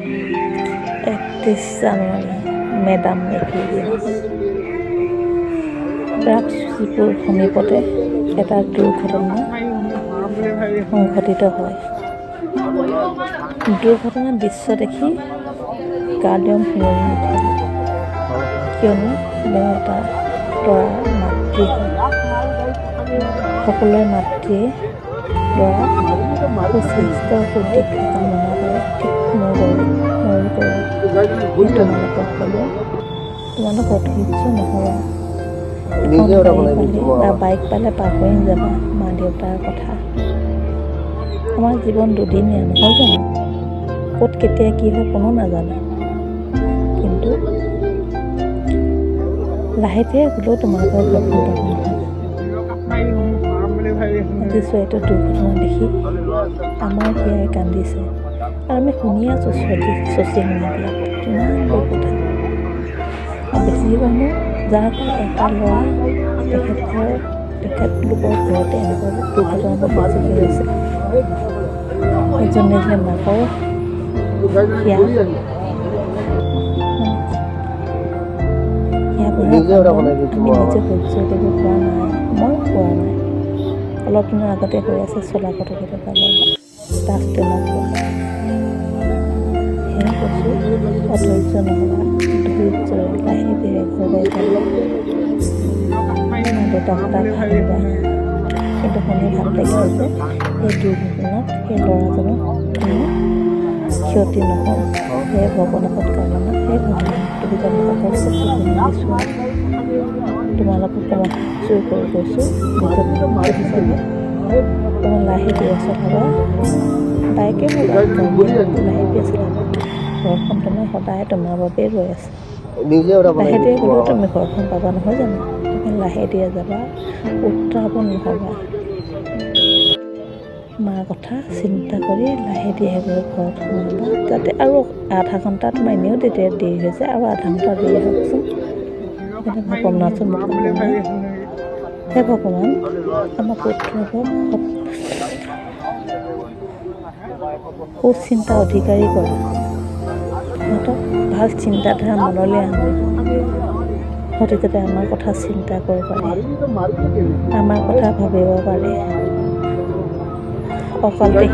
31 জানুৱাৰী madam মেফিৰ দিন ৰাজপুৰ সমীপতে এটা দুৰ্ঘটনা সংঘটিত হয়। দুৰ্ঘটনাৰ দৃশ্য দেখি গাৰ্ডিয়ন শিয়ৰি নুঠিল, কিয়নো মই এটা ল'ৰাৰ মাতৃ হয়। সকলোৰে মাতৃয়ে ল'ৰা সুস্বাস্থ্য সুদীৰ্ঘ কামনা কৰে, ঠিক ময়ো কৰোঁ। তোমালোকক ক'লোঁ, তোমালোক অধৈৰ্য নহ'বা। এখন গাড়ী পালে বা বাইক পালে পাহৰি যাবা মা দেউতাৰ কথা। আমাৰ জীৱন দুদিনীয়া নহয় জানো? ক'ত কেতিয়া কি হয় কোনো নাজানে। কিন্তু লাহে ধীৰে হ'লেও তোমালোকৰ ঘৰখন পাব নহয়। আজি এইটো দুৰ্ঘটনা দেখি আমাৰ সেয়াই কান্দিছে, আৰু আমি শুনি আছোঁ ছ'চিয়েল মিডিয়াত কিমানবোৰ কথা। বেছি মানুহ যাৰ এটা ল'ৰা তেখেতলোকৰ ঘৰতে এনেকুৱা দুৰ্ঘটনাবোৰ বেছিকৈ হৈছে। এজনে যে মাকৰ সেয়া আমি নিজে সহ্য কৰিব পৰা নাই, মই পোৱা নাই। অলপ দিনৰ আগতে হৈ আছে চলা পথত এটা ল'ৰা বাছ ষ্টেণ্ডত পোৱা। সেয়া কৈছোঁ, অধৈৰ্য নহ'বা, ধৈৰ্যৰে লাহে ধীৰে ঘৰলৈ যাবা, দেউতাক ভাবিবা। কিন্তু শুনি ভাল লাগিছে যে এই দুৰ্ঘটনাত সেই ল'ৰাজনৰ কোনো ক্ষতি নহ'ল। সেয়ে ভগৱানৰ কামনা, সেই ভগৱান তুমি জানো সকলো বস্তু শুনি দিছোঁ। তোমালোকক মই জোৰ কৰি কৈছোঁ, নিজক বুজিছানে? তুমি লাহে ধীৰে চলাবা, বাইকে মোৰ লাহে ধীৰে চলাবা। ঘৰখন তোমাৰ সদায় তোমাৰ বাবেই ৰৈ আছে। লাহে ধীৰে গ'লেও তুমি ঘৰখন পাবা নহয় জানো? তুমি লাহে ধীৰে যাবা, উত্ৰাৱন নহ'বা। মাৰ কথা চিন্তা কৰি লাহে ধীৰে গৈ ঘৰত সোমাবা, যাতে আৰু আধা ঘণ্টা তোমাৰ এনেও তেতিয়া দেৰি হৈছে, আৰু আধা ঘণ্টা দেৰি হওকচোন। সেইকাৰণে ভগৱানচোন মোক হে ভগৱান, আমাৰ পুত্ৰক সুচিন্তা অধিকাৰী কৰা, সিহঁতক ভাল চিন্তাধাৰা মনলৈ আনা, সিহঁতে যাতে আমাৰ কথা চিন্তা কৰিব পাৰে, আমাৰ কথা ভাবিব পাৰে। অকলতে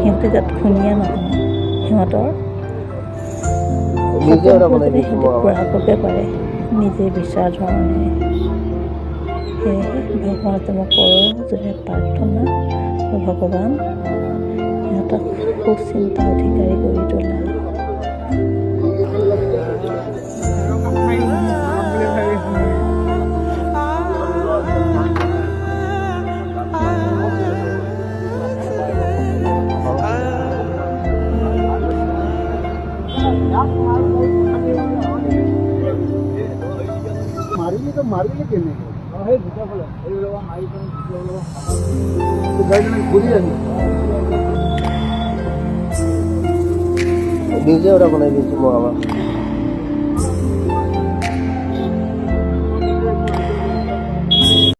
সিহঁতে যাতে ধুনীয়া নহয়, সিহঁতৰ সপোনবোৰ যাতে সিহঁতে পূৰা কৰিব পাৰে নিজে বিচৰা ধৰণে। সেয়েহে ভগৱানতে মই কৰোঁ যদি প্ৰাৰ্থনা, ভগৱান সিহঁতক সুচিন্তা অধিকাৰী কৰি তোলা। মাৰিলে কেনেকৈ সেই দুটা ফালে গাড়ীখন ঘূৰি আনি নিজে ওটা বনাই দিছোঁ মই আমাৰ